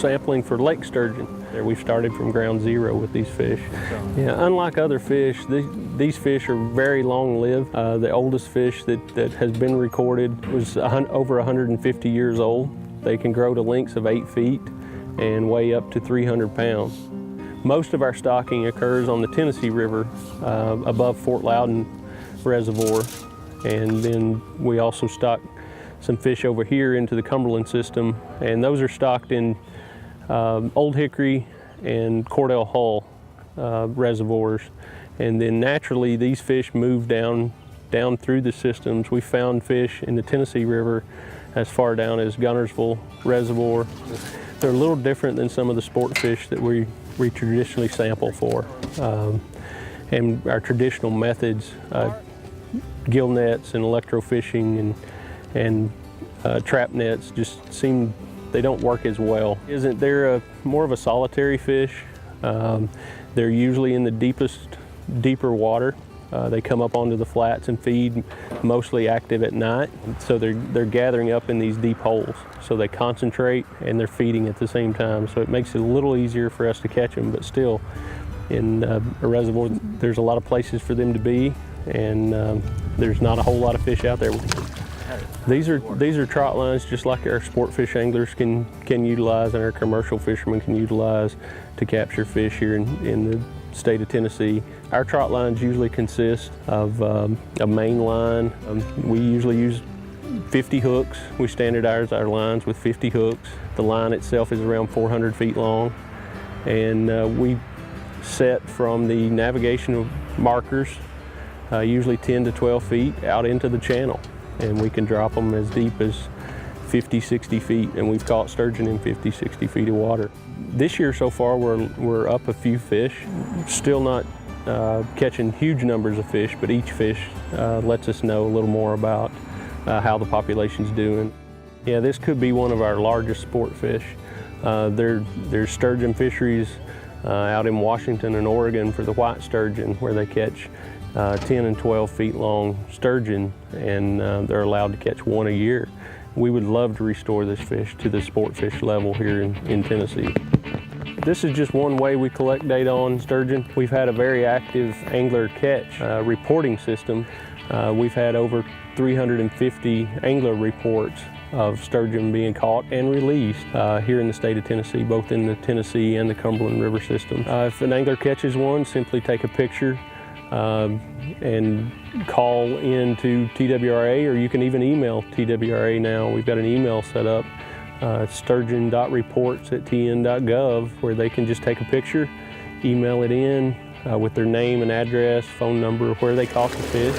sampling for lake sturgeon. We've started from ground zero with these fish. Yeah, unlike other fish, these fish are very long-lived. The oldest fish that has been recorded was over 150 years old. They can grow to lengths of 8 feet and weigh up to 300 pounds. Most of our stocking occurs on the Tennessee River above Fort Loudon Reservoir, and then we also stock some fish over here into the Cumberland system, and those are stocked in Old Hickory and Cordell Hull reservoirs. And then naturally these fish move down through the systems. We found fish in the Tennessee River as far down as Gunnersville Reservoir. They're a little different than some of the sport fish that we traditionally sample for. And our traditional methods, gill nets and electrofishing and trap nets just seem, they don't work as well. They're more of a solitary fish. They're usually in the deeper water. They come up onto the flats and feed, mostly active at night. So they're gathering up in these deep holes. So they concentrate and they're feeding at the same time. So it makes it a little easier for us to catch them, but still in a reservoir, there's a lot of places for them to be, and there's not a whole lot of fish out there. These are trot lines just like our sport fish anglers can utilize and our commercial fishermen can utilize to capture fish here in the state of Tennessee. Our trot lines usually consist of a main line. We usually use 50 hooks. We standardize our lines with 50 hooks. The line itself is around 400 feet long, and we set from the navigational markers usually 10 to 12 feet out into the channel, and we can drop them as deep as 50, 60 feet, and we've caught sturgeon in 50, 60 feet of water. This year so far we're up a few fish, still not catching huge numbers of fish, but each fish lets us know a little more about how the population's doing. Yeah, this could be one of our largest sport fish. There's sturgeon fisheries out in Washington and Oregon for the white sturgeon, where they catch 10 and 12 feet long sturgeon, and they're allowed to catch one a year. We would love to restore this fish to the sport fish level here in Tennessee. This is just one way we collect data on sturgeon. We've had a very active angler catch reporting system. We've had over 350 angler reports of sturgeon being caught and released here in the state of Tennessee, both in the Tennessee and the Cumberland River system. If an angler catches one, simply take a picture and call into TWRA, or you can even email TWRA now. We've got an email set up, sturgeon.reports@tn.gov, where they can just take a picture, email it in with their name and address, phone number, where they caught the fish.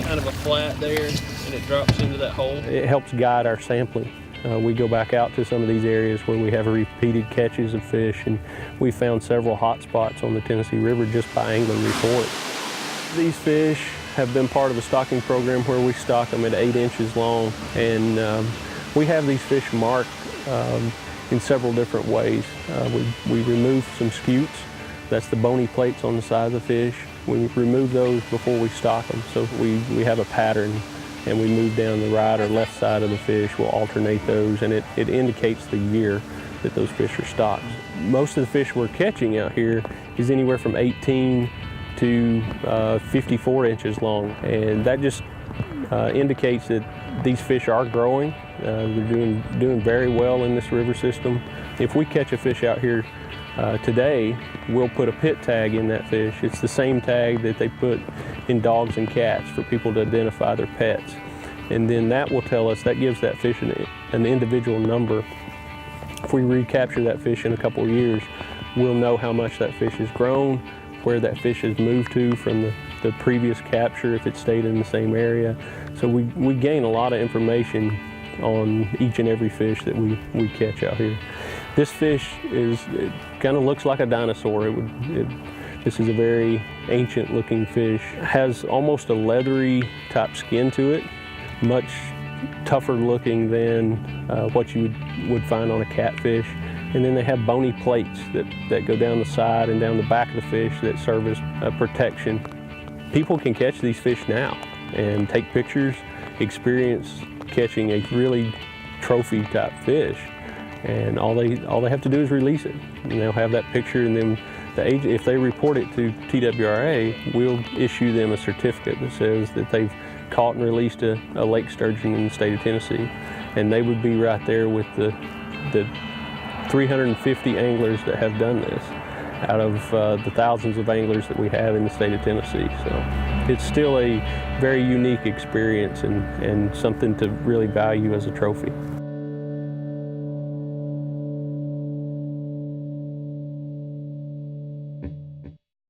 Kind of a flat there, and it drops into that hole. It helps guide our sampling. We go back out to some of these areas where we have repeated catches of fish, and we found several hot spots on the Tennessee River just by angling reports. These fish have been part of a stocking program where we stock them at 8 inches long, and we have these fish marked in several different ways. We remove some scutes. That's the bony plates on the side of the fish. We remove those before we stock them, so we have a pattern, and we move down the right or left side of the fish. We'll alternate those, and it indicates the year that those fish are stocked. Most of the fish we're catching out here is anywhere from 18 to 54 inches long, and that just indicates that these fish are growing. They're doing very well in this river system. If we catch a fish out here today, we'll put a pit tag in that fish. It's the same tag that they put in dogs and cats for people to identify their pets. And then that will tell us, that gives that fish an individual number. If we recapture that fish in a couple of years, we'll know how much that fish has grown, where that fish has moved to from the previous capture, if it stayed in the same area. So we gain a lot of information on each and every fish that we catch out here. This fish it kind of looks like a dinosaur. This is a very ancient looking fish. It has almost a leathery type skin to it, much tougher looking than what you would find on a catfish. And then they have bony plates that go down the side and down the back of the fish that serve as protection. People can catch these fish now and take pictures, experience catching a really trophy type fish. and all they have to do is release it, and they'll have that picture, and then if they report it to TWRA, we'll issue them a certificate that says that they've caught and released a lake sturgeon in the state of Tennessee, and they would be right there with the 350 anglers that have done this out of the thousands of anglers that we have in the state of Tennessee. So it's still a very unique experience and something to really value as a trophy.